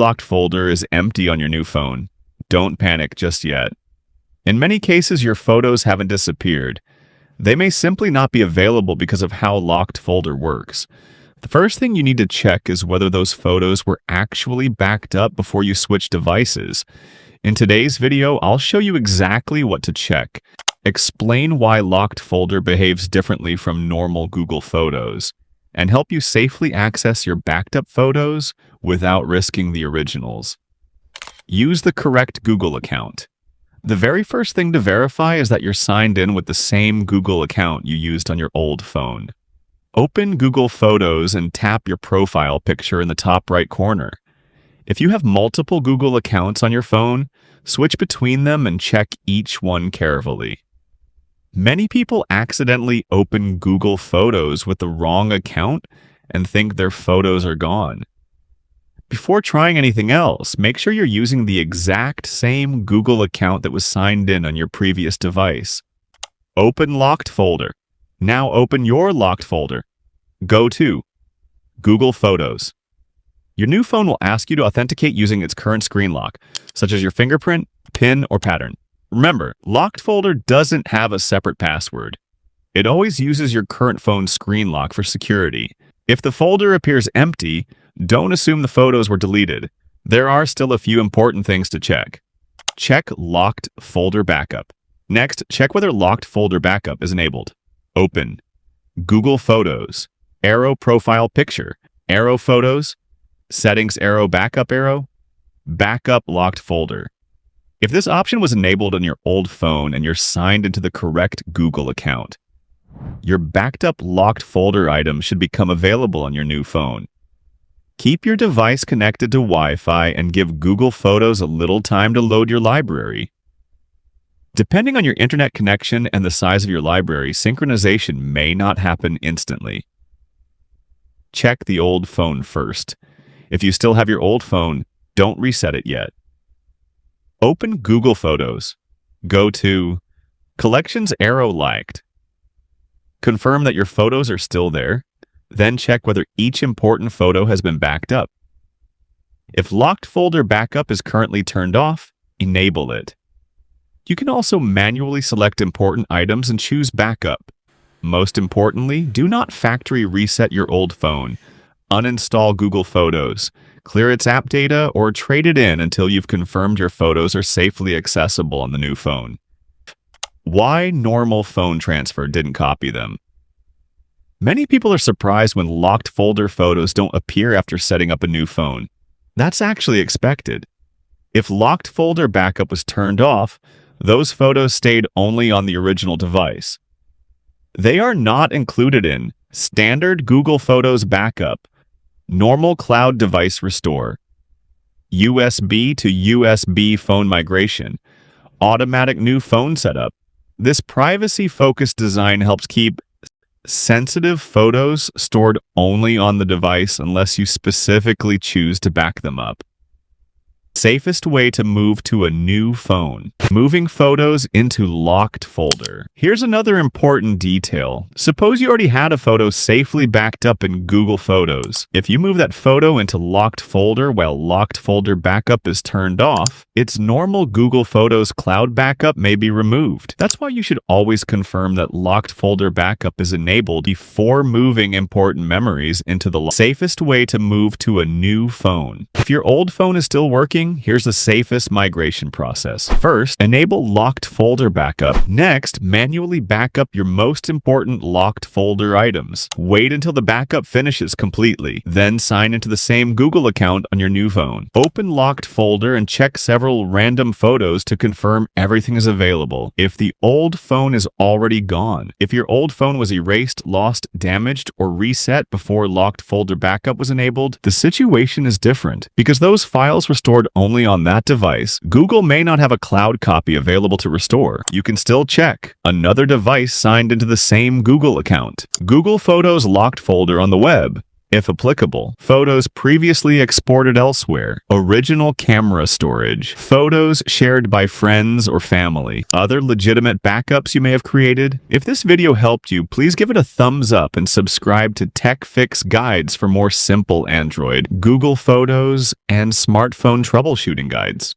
Locked folder is empty on your new phone. Don't panic just yet. In many cases, your photos haven't disappeared. They may simply not be available because of how locked folder works. The first thing you need to check is whether those photos were actually backed up before you switch devices. In today's video, I'll show you exactly what to check, explain why locked folder behaves differently from normal Google Photos, and help you safely access your backed up photos without risking the originals. Use the correct Google account. The very first thing to verify is that you're signed in with the same Google account you used on your old phone. Open Google Photos and tap your profile picture in the top right corner. If you have multiple Google accounts on your phone, switch between them and check each one carefully. Many people accidentally open Google Photos with the wrong account and think their photos are gone. Before trying anything else, make sure you're using the exact same Google account that was signed in on your previous device. Open Locked Folder. Now open your locked folder. Go to Google Photos. Your new phone will ask you to authenticate using its current screen lock, such as your fingerprint, PIN, or pattern. Remember, locked folder doesn't have a separate password. It always uses your current phone's screen lock for security. If the folder appears empty, don't assume the photos were deleted. There are still a few important things to check. Check Locked Folder Backup. Next, check whether Locked Folder Backup is enabled. Open Google Photos, arrow profile picture, arrow photos, settings arrow backup arrow, backup locked folder. If this option was enabled on your old phone and you're signed into the correct Google account, your backed up locked folder item should become available on your new phone. Keep your device connected to Wi-Fi and give Google Photos a little time to load your library. Depending on your internet connection and the size of your library, synchronization may not happen instantly. Check the old phone first. If you still have your old phone, don't reset it yet. Open Google Photos. Go to Collections arrow liked. Confirm that your photos are still there. Then check whether each important photo has been backed up. If Locked Folder Backup is currently turned off, enable it. You can also manually select important items and choose Backup. Most importantly, do not factory reset your old phone. Uninstall Google Photos, clear its app data, or trade it in until you've confirmed your photos are safely accessible on the new phone. Why normal phone transfer didn't copy them? Many people are surprised when locked folder photos don't appear after setting up a new phone. That's actually expected. If Locked Folder Backup was turned off, those photos stayed only on the original device. They are not included in Standard Google Photos Backup, Normal Cloud Device Restore, USB to USB phone migration, Automatic New Phone Setup. This privacy-focused design helps keep sensitive photos stored only on the device unless you specifically choose to back them up. Safest way to move to a new phone. Moving photos into locked folder. Here's another important detail. Suppose you already had a photo safely backed up in Google Photos. If you move that photo into locked folder while locked folder backup is turned off, its normal Google Photos cloud backup may be removed. That's why you should always confirm that locked folder backup is enabled before moving important memories into the safest way to move to a new phone. If your old phone is still working, here's the safest migration process. First, enable locked folder backup. Next, manually back up your most important locked folder items. Wait until the backup finishes completely. Then sign into the same Google account on your new phone. Open locked folder and check several random photos to confirm everything is available. If the old phone is already gone, if your old phone was erased, lost, damaged, or reset before locked folder backup was enabled, the situation is different. Because those files were stored only on that device, Google may not have a cloud copy available to restore. You can still check another device signed into the same Google account. Google Photos locked folder on the web. if applicable, photos previously exported elsewhere, original camera storage, photos shared by friends or family, other legitimate backups you may have created. If this video helped you, please give it a thumbs up and subscribe to Tech Fix Guides for more simple Android, Google Photos, and smartphone troubleshooting guides.